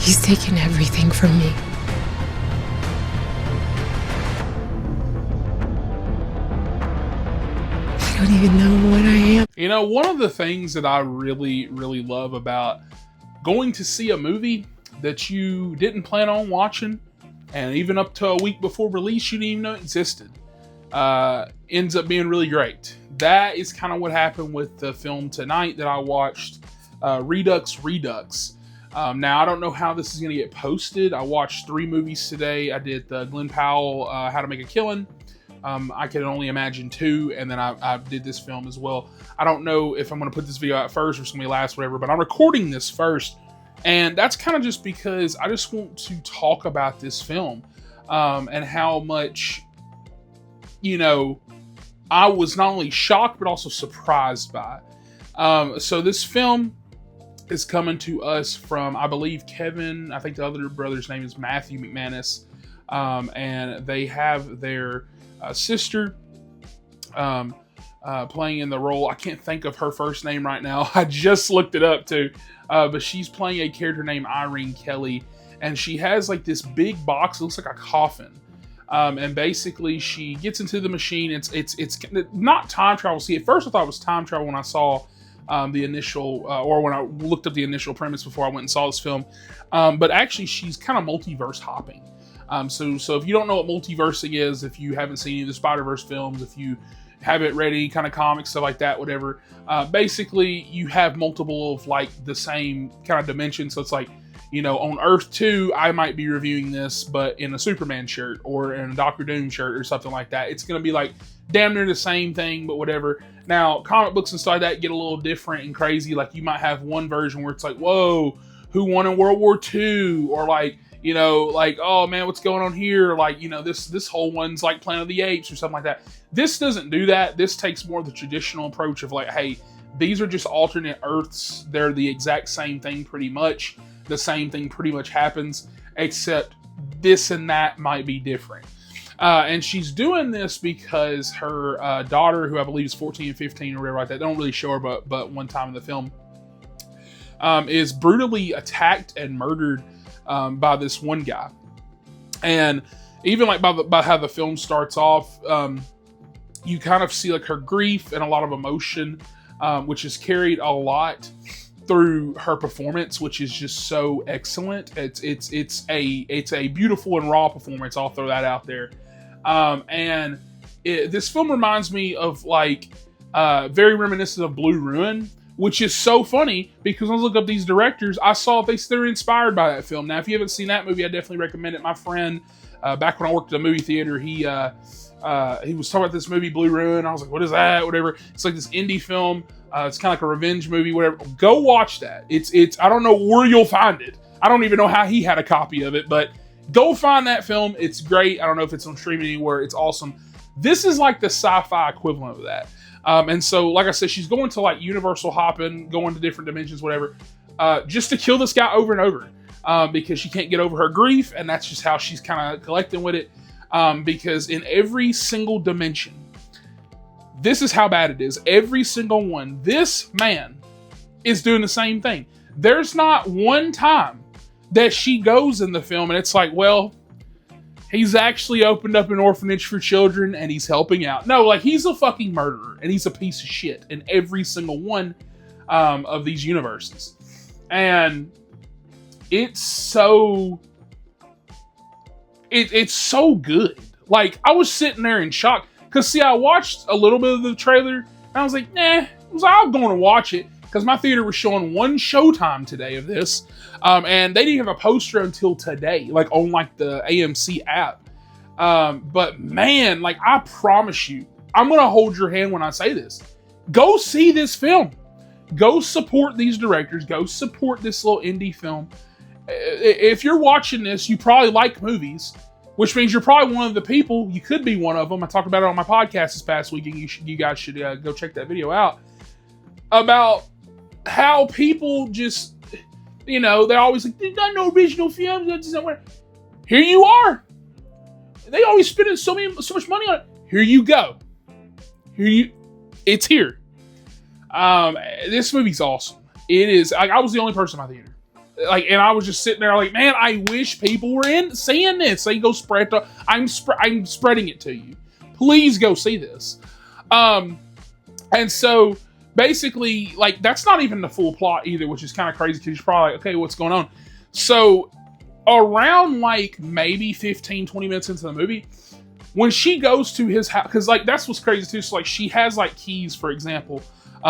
He's taken everything from me. I don't even know what I am. You know, one of the things that I really, really love about going to see a movie that you didn't plan on watching, and even up to a week before release, you didn't even know existed, ends up being really great. That is kind of what happened with the film tonight that I watched, Redux Redux. Now, I don't know how this is going to get posted. I watched 3 movies today. I did the Glenn Powell, How to Make a Killing. I can only imagine 2, and then I did this film as well. I don't know if I'm going to put this video out first or it's going to be last, whatever, but I'm recording this first. And that's kind of just because I just want to talk about this film and how much, you know, I was not only shocked but also surprised by it. So this film is coming to us from, I believe, Kevin, I think the other brother's name is Matthew McManus, and they have their sister playing in the role. I can't think of her first name right now. I just looked it up too. But she's playing a character named Irene Kelly, and she has like this big box. It looks like a coffin. And basically she gets into the machine. It's not time travel. See, at first I thought it was time travel when I saw the initial, or when I looked up the initial premise before I went and saw this film. But actually she's kind of multiverse hopping. So if you don't know what multiversing is, if you haven't seen any of the Spider-Verse films, if you haven't read any kind of comics, stuff like that, whatever, basically you have multiple of like the same kind of dimensions. So it's like, you know, on Earth 2, I might be reviewing this, but in a Superman shirt or in a Doctor Doom shirt or something like that. It's going to be like damn near the same thing, but whatever. Now, comic books and stuff like that get a little different and crazy. Like you might have one version where it's like, whoa, who won in World War II? Or like, you know, like, oh man, what's going on here? Like, you know, this whole one's like Planet of the Apes or something like that. This doesn't do that. This takes more of the traditional approach of like, hey, these are just alternate Earths. They're the exact same thing pretty much. The same thing pretty much happens, except this and that might be different. And she's doing this because her daughter, who I believe is 14 and 15 or whatever like that, they don't really show her but one time in the film, is brutally attacked and murdered by this one guy. And even like by how the film starts off, you kind of see like her grief and a lot of emotion, which is carried a lot through her performance, which is just so excellent. It's a beautiful and raw performance. I'll throw that out there. And this film reminds me of like very reminiscent of Blue Ruin, which is so funny because when I was looking up these directors, I saw they're inspired by that film. Now, if you haven't seen that movie, I definitely recommend it. My friend, back when I worked at a movie theater, he was talking about this movie, Blue Ruin. I was like, what is that? Whatever. It's like this indie film. It's kind of like a revenge movie, whatever. Go watch that. It's I don't know where you'll find it. I don't even know how he had a copy of it, but go find that film. It's great. I don't know if it's on streaming anywhere. It's awesome. This is like the sci-fi equivalent of that. And so, like I said, she's going to like universal hopping, going to different dimensions, whatever, just to kill this guy over and over, because she can't get over her grief, and that's just how she's kind of collecting with it. Because in every single dimension, this is how bad it is. Every single one, this man is doing the same thing. There's not one time that she goes in the film and it's like, well, he's actually opened up an orphanage for children and he's helping out. No, like he's a fucking murderer and he's a piece of shit in every single one of these universes. And it's so good. Like I was sitting there in shock because see, I watched a little bit of the trailer and I was like, nah, I'm going to watch it because my theater was showing one showtime today of this. And they didn't have a poster until today, like on like the AMC app. But man, like I promise you, I'm going to hold your hand when I say this. Go see this film. Go support these directors. Go support this little indie film. If you're watching this, you probably like movies, which means you're probably one of the people. You could be one of them. I talked about it on my podcast this past week, and you guys should go check that video out about how people just, you know, they're always like, there's not no original films. Here you are. They always spending so much money on it. Here you go. It's here. This movie's awesome. It is. I was the only person in my theater. like, and I was just sitting there like, man, I wish people were seeing this. They go spread. I'm spreading it to you. Please go see this. And so basically, like, that's not even the full plot either, which is kind of crazy because you're probably like, okay, what's going on? So around like maybe 15, 20 minutes into the movie, when she goes to his house, because like that's what's crazy too. So like she has like keys, for example,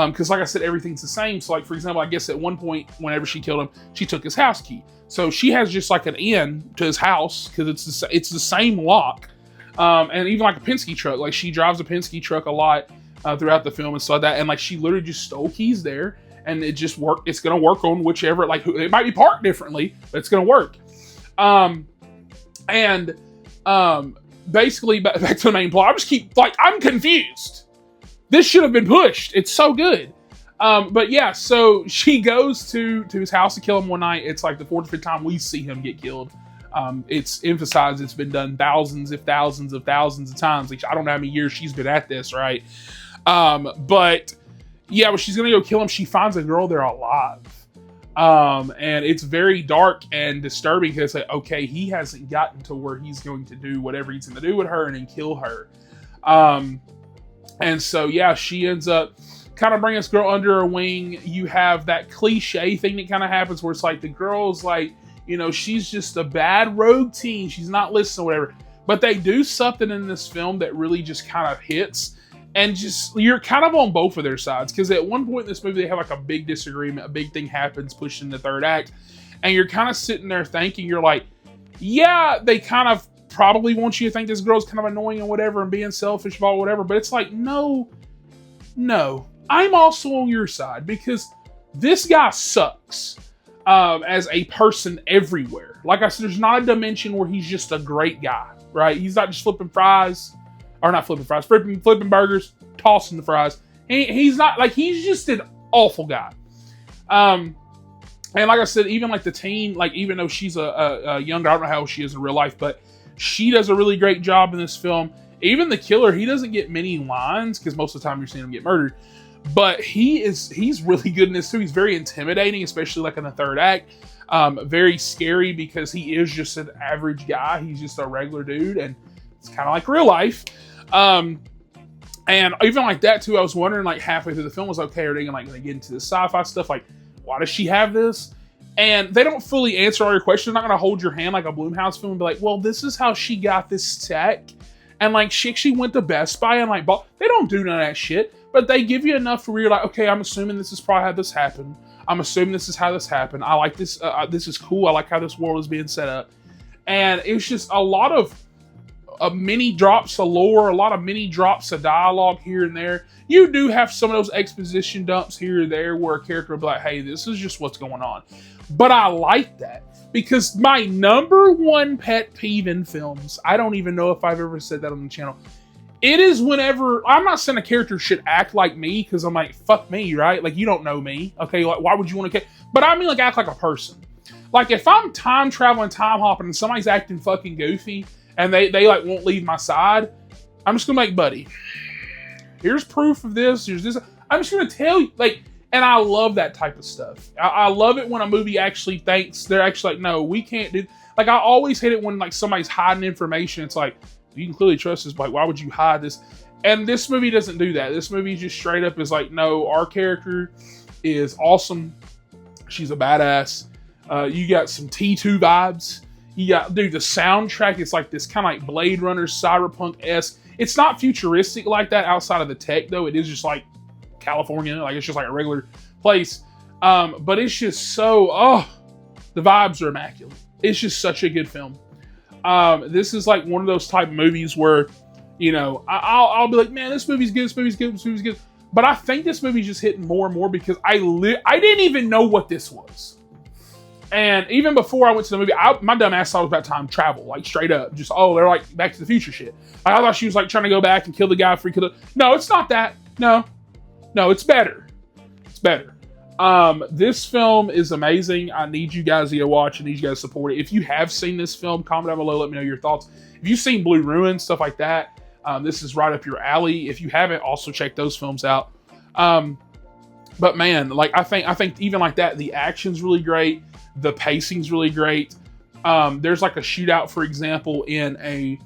because like I said, everything's the same. So like, for example, I guess at one point, whenever she killed him, she took his house key. So she has just like an in to his house because it's the same lock. And even like a Penske truck, like she drives a Penske truck a lot throughout the film and stuff like that. And like she literally just stole keys there, and it just worked. It's gonna work on whichever, like it might be parked differently, but it's gonna work. Basically back to the main plot. I'm confused. This should have been pushed. It's so good. But yeah, so she goes to his house to kill him one night. It's like the 4th or 5th time we see him get killed. It's emphasized it's been done thousands of times. Like, I don't know how many years she's been at this, right? But yeah, when she's gonna go kill him, she finds a girl there alive. And it's very dark and disturbing because like, okay, he hasn't gotten to where he's going to do whatever he's going to do with her and then kill her. And so, yeah, she ends up kind of bringing this girl under her wing. You have that cliche thing that kind of happens where it's like the girl's like, you know, she's just a bad rogue teen. She's not listening or whatever. But they do something in this film that really just kind of hits. And just, you're kind of on both of their sides. Because at one point in this movie, they have like a big disagreement. A big thing happens, pushed in the third act. And you're kind of sitting there thinking, you're like, yeah, they kind of probably want you to think this girl's kind of annoying and whatever and being selfish about whatever. But it's like, no. I'm also on your side. Because this guy sucks as a person everywhere. Like I said, there's not a dimension where he's just a great guy, right? He's not just flipping fries. Or not flipping fries, flipping burgers, tossing the fries. He's not, like, he's just an awful guy. And like I said, even like the teen, like even though she's a younger, I don't know how old she is in real life, but she does a really great job in this film. Even the killer, he doesn't get many lines because most of the time you're seeing him get murdered. But he's really good in this too. He's very intimidating, especially like in the third act. Very scary because he is just an average guy. He's just a regular dude, and it's kind of like real life. And even like that too, I was wondering like halfway through the film was okay, are they gonna get into the sci-fi stuff? Like, why does she have this? And they don't fully answer all your questions. They're not gonna hold your hand like a Blumhouse film and be like, well, this is how she got this tech. And like she actually went to Best Buy and like bought. They don't do none of that shit, but they give you enough where you're like, okay, I'm assuming this is probably how this happened. I'm assuming this is how this happened. I like this. This is cool. I like how this world is being set up. And it's just a lot of mini drops of lore, a lot of mini drops of dialogue here and there. You do have some of those exposition dumps here or there where a character will be like, hey, this is just what's going on. But I like that because my number one pet peeve in films, I don't even know if I've ever said that on the channel. It is whenever, I'm not saying a character should act like me because I'm like, fuck me, right? Like, you don't know me. Okay, like, why would you want to care? But I mean, like, act like a person. Like, if I'm time traveling, time hopping, and somebody's acting fucking goofy, and they like won't leave my side, I'm just gonna make buddy. Here's proof of this. Here's this. I'm just gonna tell you, like, and I love that type of stuff. I love it when a movie actually thinks they're actually like, no, we can't do. Like, I always hate it when like somebody's hiding information. It's like, you can clearly trust this, but like, why would you hide this? And this movie doesn't do that. This movie just straight up is like, no, our character is awesome. She's a badass. You got some T2 vibes. You got, dude, the soundtrack is like this kind of like Blade Runner, cyberpunk-esque. It's not futuristic like that outside of the tech, though. It is just like California. Like, it's just like a regular place. But it's just so, the vibes are immaculate. It's just such a good film. This is like one of those type of movies where, you know, I'll be like, man, this movie's good, this movie's good, this movie's good. But I think this movie's just hitting more and more because I didn't even know what this was. And even before I went to the movie, my dumb ass thought it was about time travel, like straight up. Just, they're like Back to the Future shit. Like, I thought she was like trying to go back and kill the guy before he could. No, it's not that. No, it's better. It's better. This film is amazing. I need you guys to go watch. I need you guys to support it. If you have seen this film, comment down below. Let me know your thoughts. If you've seen Blue Ruin, stuff like that, this is right up your alley. If you haven't, also check those films out. But man, like I think even like that, the action's really great. The pacing's really great. There's like a shootout, for example, in a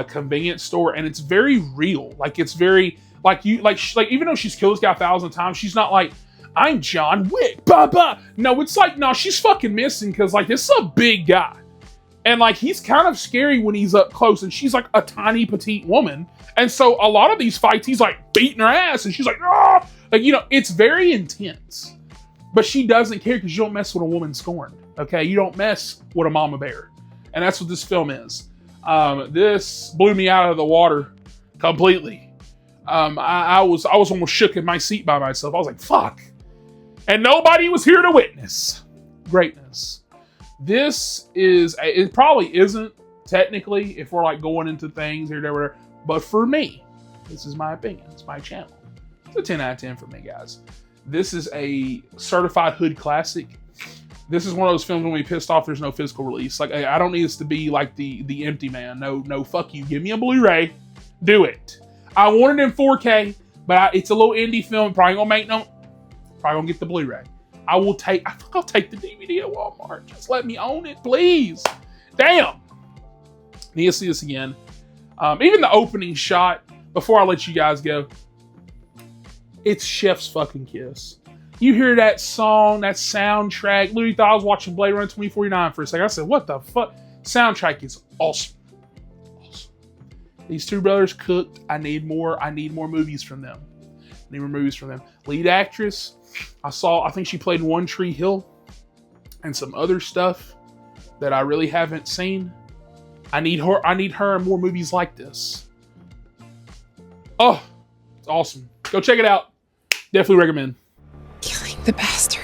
convenience store, and it's very real. Like it's very like even though she's killed this guy 1,000 times, she's not like, I'm John Wick, bah bah. No, it's like, no, she's fucking missing because like this is a big guy, and like he's kind of scary when he's up close, and she's like a tiny petite woman, and so a lot of these fights he's like beating her ass, and she's like, ah, like it's very intense, but she doesn't care because you don't mess with a woman scorned. Okay, you don't mess with a mama bear, and that's what this film is. This blew me out of the water completely. I was almost shook in my seat by myself. I was like, fuck. And nobody was here to witness greatness. It probably isn't technically, if we're like going into things here, there, but for me, this is my opinion. It's my channel. It's a 10 out of 10 for me, guys. This is a certified hood classic. This is one of those films when we pissed off there's no physical release. Like, I don't need this to be like the Empty Man. No, fuck you. Give me a Blu-ray. Do it. I want it in 4K, but it's a little indie film. Probably gonna get the Blu-ray. I'll take the DVD at Walmart. Just let me own it, please. Damn. Need to see this again. Even the opening shot, before I let you guys go, it's Chef's fucking kiss. You hear that song, that soundtrack. Literally thought I was watching Blade Runner 2049 for a second. I said, what the fuck? Soundtrack is awesome. Awesome. These two brothers cooked. I need more movies from them. Lead actress, I think she played One Tree Hill and some other stuff that I really haven't seen. I need her in more movies like this. Oh, it's awesome. Go check it out. Definitely recommend. Killing the bastard.